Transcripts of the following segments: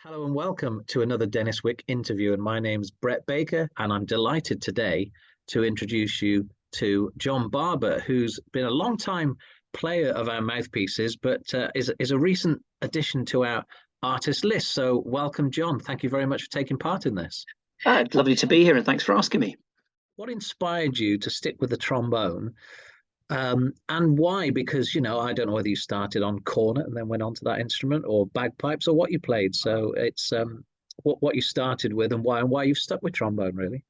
Hello and welcome to another Denis Wick interview. And my name's Brett Baker, and I'm delighted today to introduce you to John Barber, who's been a long time player of our mouthpieces, but is a recent addition to our artist list. So, welcome, John. Thank you very much for taking part in this. Lovely to be here, and thanks for asking me. What inspired you to stick with the trombone? And why? Because, I don't know whether you started on cornet and then went on to that instrument or bagpipes or what you played. So it's what you started with and why you've stuck with trombone, really.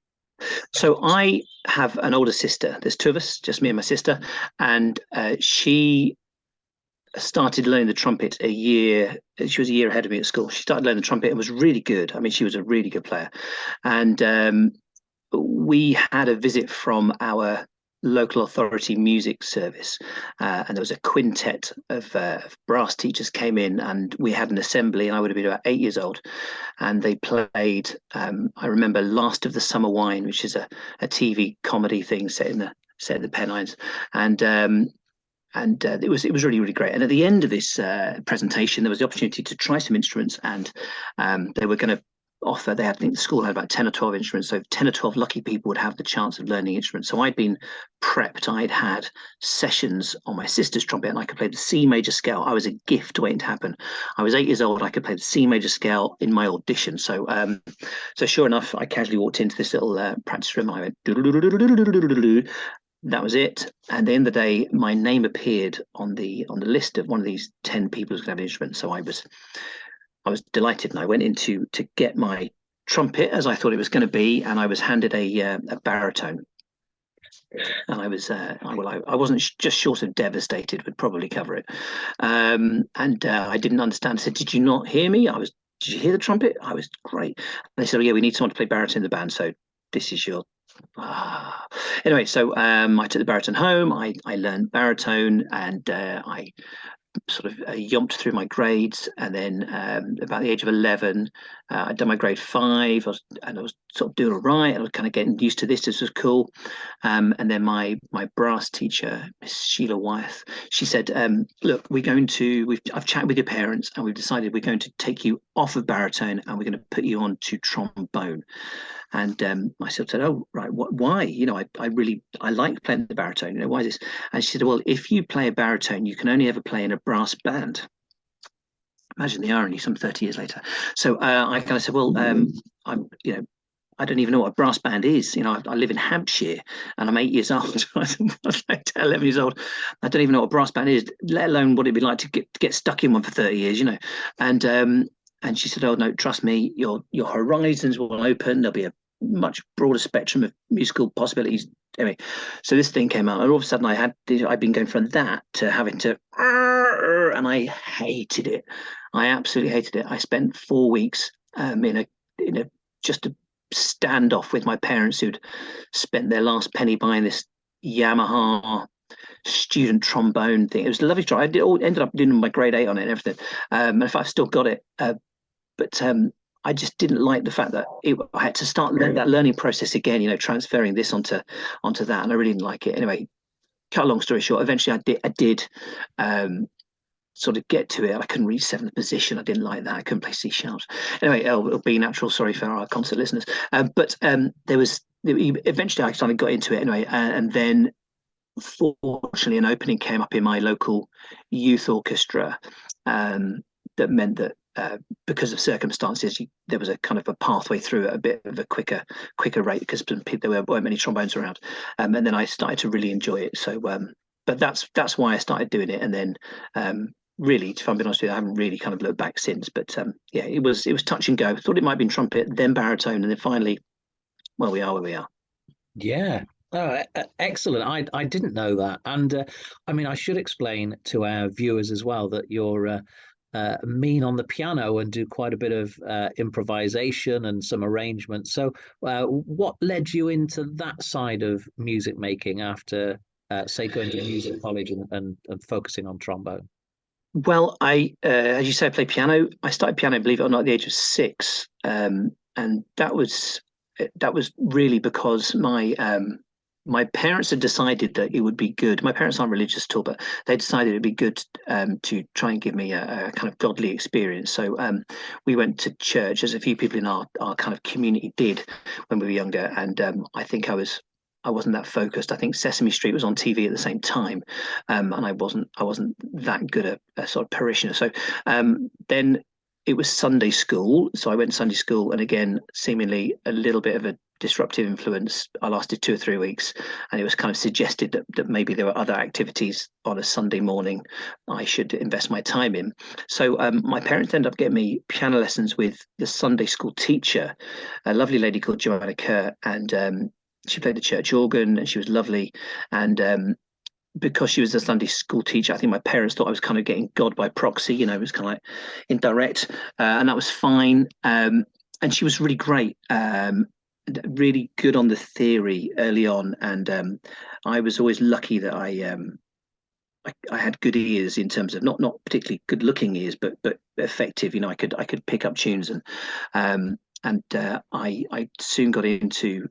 So I have an older sister. There's two of us, just me and my sister, and she started learning the trumpet a year. She was a year ahead of me at school. She started learning the trumpet and was really good. I mean, she was a really good player, and we had a visit from our local authority music service, and there was a quintet of brass teachers came in, and we had an assembly, and I would have been about 8 years old, and they played I remember Last of the Summer Wine, which is a TV comedy thing set in the Pennines, and it was really great. And at the end of this presentation, there was the opportunity to try some instruments, and they were going to offer. I think the school had about 10 or 12 instruments, so 10 or 12 lucky people would have the chance of learning instruments. So I'd been prepped. I'd had sessions on my sister's trumpet, and I could play the C major scale. I was a gift waiting to happen. I was 8 years old. I could play the C major scale in my audition. So sure enough, I casually walked into this little practice room, and I went that was it. And at the end of the day, my name appeared on the list of one of these 10 people who's going to have an instrument. So I was delighted, and I went in to get my trumpet as I thought it was going to be, and I was handed a baritone. And I wasn't just short of devastated, would probably cover it. And I didn't understand. I said, "Did you not hear me? Did you hear the trumpet? I was great." And they said, "Oh, yeah, we need someone to play baritone in the band. So this is your." Anyway, so I took the baritone home. I learned baritone, and I sort of yomped through my grades, and then about the age of 11, I'd done my grade 5, and I was sort of doing all right. I was kind of getting used to this. This was cool. And then my brass teacher, Miss Sheila Wyeth, she said, "Look, I've chatted with your parents, and we've decided we're going to take you off of baritone, and we're going to put you on to trombone." And I sort of said, "Oh, right, why? I like playing the baritone. Why is this?" And she said, "Well, if you play a baritone, you can only ever play in a brass band." Imagine the irony, some 30 years later. So I kind of said, "Well, I don't even know what a brass band is. I live in Hampshire, and I'm 8 years old." I was like 11 years old. I don't even know what a brass band is, let alone what it'd be like to get stuck in one for 30 years, And she said, "Oh no, trust me, your horizons will open. There'll be a much broader spectrum of musical possibilities." Anyway, so this thing came out, and all of a sudden I'd been going from that to having to, and I hated it. I absolutely hated it. I spent 4 weeks in a just a standoff with my parents, who'd spent their last penny buying this Yamaha student trombone thing. It was a lovely try. Ended up doing my grade 8 on it and everything. And if I've still got it, but I just didn't like the fact that I had to start that learning process again, transferring this onto that, and I really didn't like it. Anyway, cut a long story short, eventually I did sort of get to it. I couldn't reach seventh position. I didn't like that. I couldn't play C sharps. Anyway, it'll be natural. Sorry for our concert listeners. But eventually I kind of got into it anyway, and then fortunately an opening came up in my local youth orchestra, that meant that because of circumstances, there was a kind of a pathway through at a bit of a quicker rate, because there weren't many trombones around, and then I started to really enjoy it. So, but that's why I started doing it, and then really, if I'm being honest with you, I haven't really kind of looked back since. But yeah, it was touch and go. Thought it might have been trumpet, then baritone, and then finally, well, we are where we are. Yeah. Oh, excellent. I didn't know that. And I mean, I should explain to our viewers as well that you're mean on the piano and do quite a bit of improvisation and some arrangement. So, what led you into that side of music making after, say, going to music college and focusing on trombone? Well, as you say, I play piano. I started piano, believe it or not, at the age of 6, and that was really because my parents had decided that it would be good. My parents aren't religious at all, but they decided it'd be good to try and give me a kind of godly experience. So we went to church, as a few people in our kind of community did when we were younger. And I think I wasn't that focused. I think Sesame Street was on TV at the same time, and I wasn't that good a sort of parishioner. So then it was Sunday school. So I went to Sunday school, and again, seemingly a little bit of a disruptive influence. I lasted 2 or 3 weeks, and it was kind of suggested that maybe there were other activities on a Sunday morning I should invest my time in. So my parents ended up getting me piano lessons with the Sunday school teacher, a lovely lady called Joanna Kerr, and she played the church organ, and she was lovely. And because she was a Sunday school teacher, I think my parents thought I was kind of getting God by proxy. It was kind of like indirect, and that was fine. And she was really great, really good on the theory early on, and I was always lucky that I had good ears in terms of not particularly good looking ears, but effective. I could pick up tunes, and I soon got into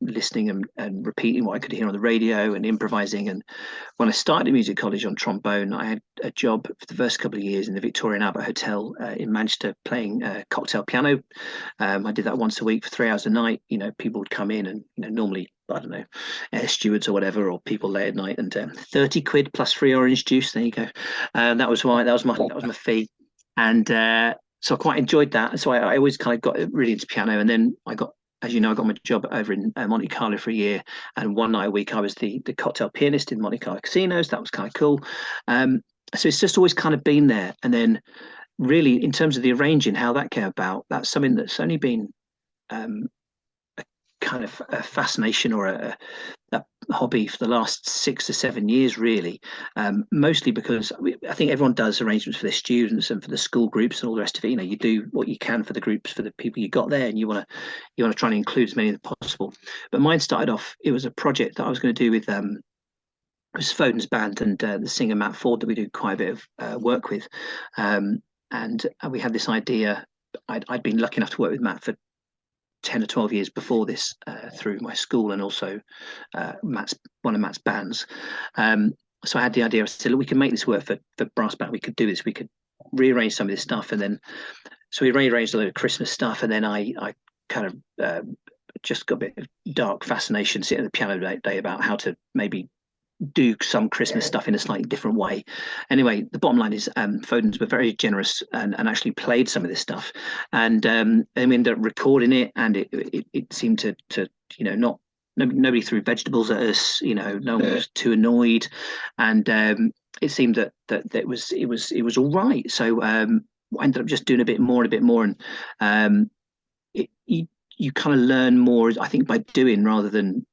listening and repeating what I could hear on the radio and improvising. And when I started music college on trombone, I had a job for the first couple of years in the Victoria and Albert Hotel in Manchester playing cocktail piano. I did that once a week for 3 hours a night. People would come in, and normally, I don't know, air stewards or whatever, or people late at night, and 30 quid plus free orange juice. There you go. That was my fee, and so I quite enjoyed that. So I always kind of got really into piano, and then as you know, I got my job over in Monte Carlo for a year, and one night a week I was the cocktail pianist in Monte Carlo casinos. That was kind of cool. So it's just always kind of been there. And then, really, in terms of the arranging, how that came about, that's something that's only been um, a kind of a fascination or a hobby for the last 6 or 7 years, really. Mostly because I think everyone does arrangements for their students and for the school groups and all the rest of it. You do what you can for the groups, for the people you got there, and you want to try and include as many as possible. But mine started off. It was a project that I was going to do with it was Foden's band and the singer Matt Ford that we do quite a bit of work with, and we had this idea. I'd been lucky enough to work with Matt for 10 or 12 years before this through my school, and also one of Matt's bands. So I had the idea. I said, look, we can make this work for brass band. We could do this. We could rearrange some of this stuff, and then so we rearranged a load of Christmas stuff, and then I kind of just got a bit of dark fascination sitting at the piano day about how to maybe do some Christmas stuff in a slightly different way. Anyway, the bottom line is Foden's were very generous and actually played some of this stuff, and we ended up recording it, and it seemed to not nobody threw vegetables at us. No one was too annoyed, and it seemed that it was all right. So I ended up just doing a bit more, and you kind of learn more, I think, by doing rather than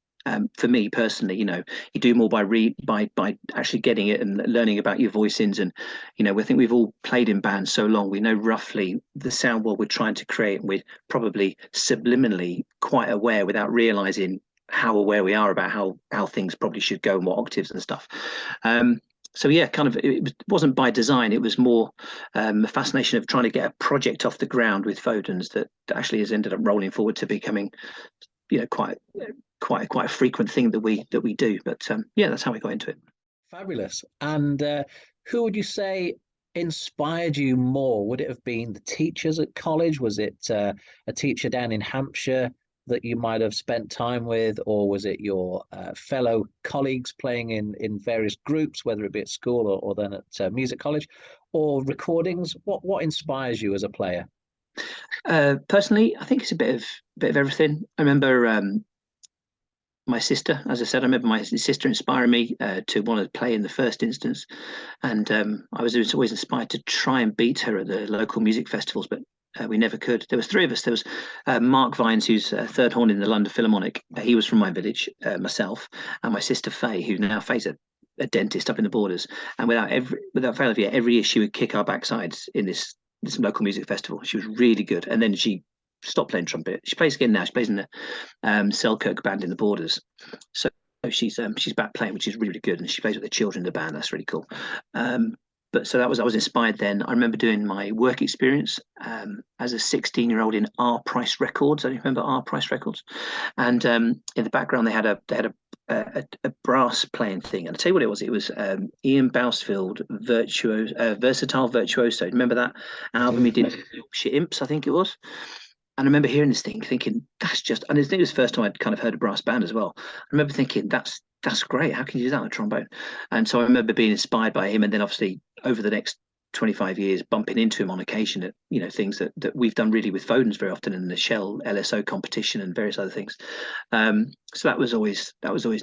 for me personally, you do more by actually getting it and learning about your voicings. And we think we've all played in bands so long, we know roughly the sound what we're trying to create, and we're probably subliminally quite aware without realizing how aware we are about how things probably should go and what octaves and stuff. So yeah, kind of, it wasn't by design. It was more a fascination of trying to get a project off the ground with Foden's that actually has ended up rolling forward to becoming quite a frequent thing that we do. But yeah, that's how we got into it. Fabulous. And who would you say inspired you more? Would it have been the teachers at college? Was it a teacher down in Hampshire that you might have spent time with, or was it your fellow colleagues playing in various groups, whether it be at school or then at music college, or recordings? What inspires you as a player? Personally, I think it's a bit of everything. I remember my sister, as I said, I remember my sister inspiring me to want to play in the first instance, and I was always inspired to try and beat her at the local music festivals, but we never could. There was three of us. There was Mark Vines, who's third horn in the London Philharmonic. He was from my village, myself, and my sister Faye, who now Faye's a dentist up in the Borders. And without fail, every year she would kick our backsides in this local music festival. She was really good, and then she stopped playing trumpet. She plays again now. She plays in the Selkirk band in the Borders. So she's back playing, which is really good, and she plays with the children in the band. That's really cool. but so that was, I was inspired then. I remember doing my work experience as a 16-year-old in R Price Records. I remember R Price Records, and in the background they had a brass playing thing. And I'll tell you what it was. It was Ian Bousfield, Versatile Virtuoso. Remember that I album he do. did, Yorkshire Imps, I think it was. And I remember hearing this thing, thinking that's just. And I think it was the first time I'd kind of heard a brass band as well. I remember thinking that's great. How can you do that on a trombone? And so I remember being inspired by him, and then obviously over the next 25 years bumping into him on occasion at things that we've done really with Foden's very often in the Shell LSO competition and various other things. So that was always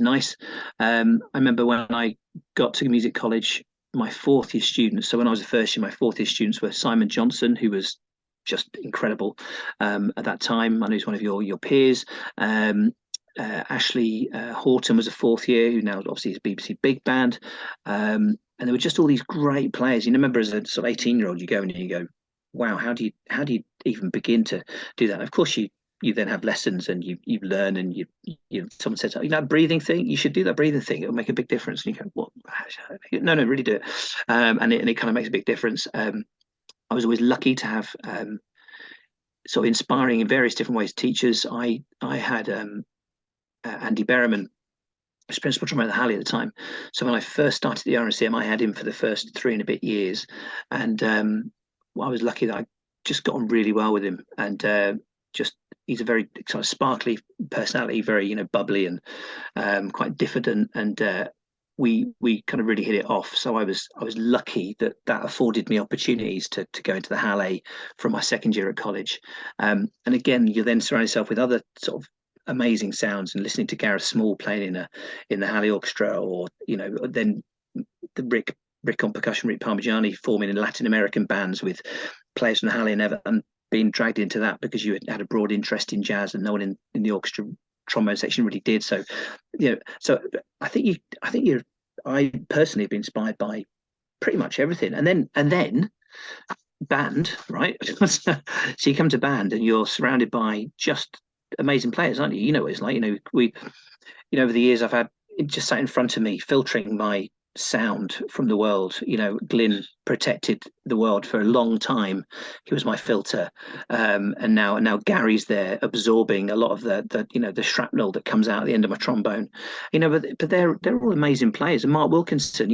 nice. I remember when I got to music college, my fourth year students. So when I was a first year, my fourth year students were Simon Johnson, who was just incredible at that time. I know he's one of your peers. Ashley Horton was a fourth year, who now obviously is BBC Big Band. And there were just all these great players. You remember as a sort of 18-year-old, you go and you go, wow, how do you even begin to do that? And of course you then have lessons and you learn and someone says, that breathing thing, you should do that breathing thing, it'll make a big difference. And you go, what? No, really do it. And it kind of makes a big difference. I was always lucky to have sort of inspiring in various different ways teachers. I had Andy Berriman was principal drummer at the Halley at the time. So when I first started the RNCM, I had him for the first 3 and a bit years. And I was lucky that I just got on really well with him. And he's a very sort of sparkly personality, very, bubbly and quite diffident. And we kind of really hit it off. So I was lucky that afforded me opportunities to go into the Halley from my second year at college. And again, you then surround yourself with other sort of amazing sounds, and listening to Gareth Small playing in the Halley Orchestra, or then the Rick on percussion, Rick Parmigiani forming in Latin American bands with players from the Halley and being dragged into that because you had a broad interest in jazz and no one in the orchestra trombone section really did. So so I personally have been inspired by pretty much everything. And then band, right? So you come to band and you're surrounded by just amazing players, aren't you? You know what it's like. We over the years I've had just sat in front of me filtering my sound from the world. Glyn protected the world for a long time. He was my filter. And now Gary's there absorbing a lot of the shrapnel that comes out at the end of my trombone. But they're all amazing players. And Mark Wilkinson,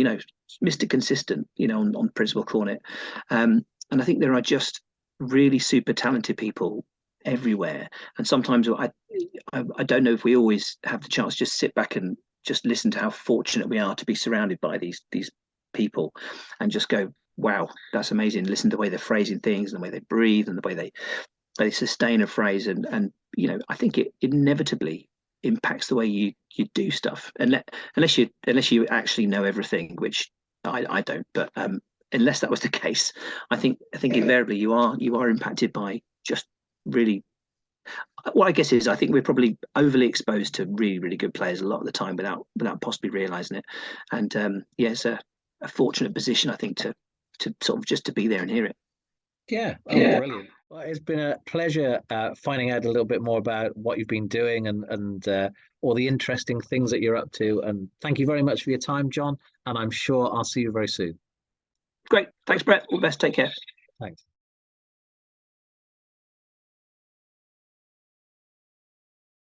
Mr. Consistent, on principal cornet. And I think there are just really super talented people everywhere. And sometimes I don't know if we always have the chance to just sit back and just listen to how fortunate we are to be surrounded by these people, and just go, wow, that's amazing. Listen to the way they're phrasing things and the way they breathe and the way they sustain a phrase. And I think it inevitably impacts the way you do stuff, unless you actually know everything, which I don't. But unless that was the case, I think invariably you are impacted by just really. What I guess is, I think we're probably overly exposed to really, really good players a lot of the time without possibly realizing it. And it's a fortunate position, I think, to sort of just to be there and hear it. Yeah. Oh, yeah. Brilliant. Well, it's been a pleasure finding out a little bit more about what you've been doing and all the interesting things that you're up to. And thank you very much for your time, John. And I'm sure I'll see you very soon. Great. Thanks, Brett. All the best. Take care. Thanks.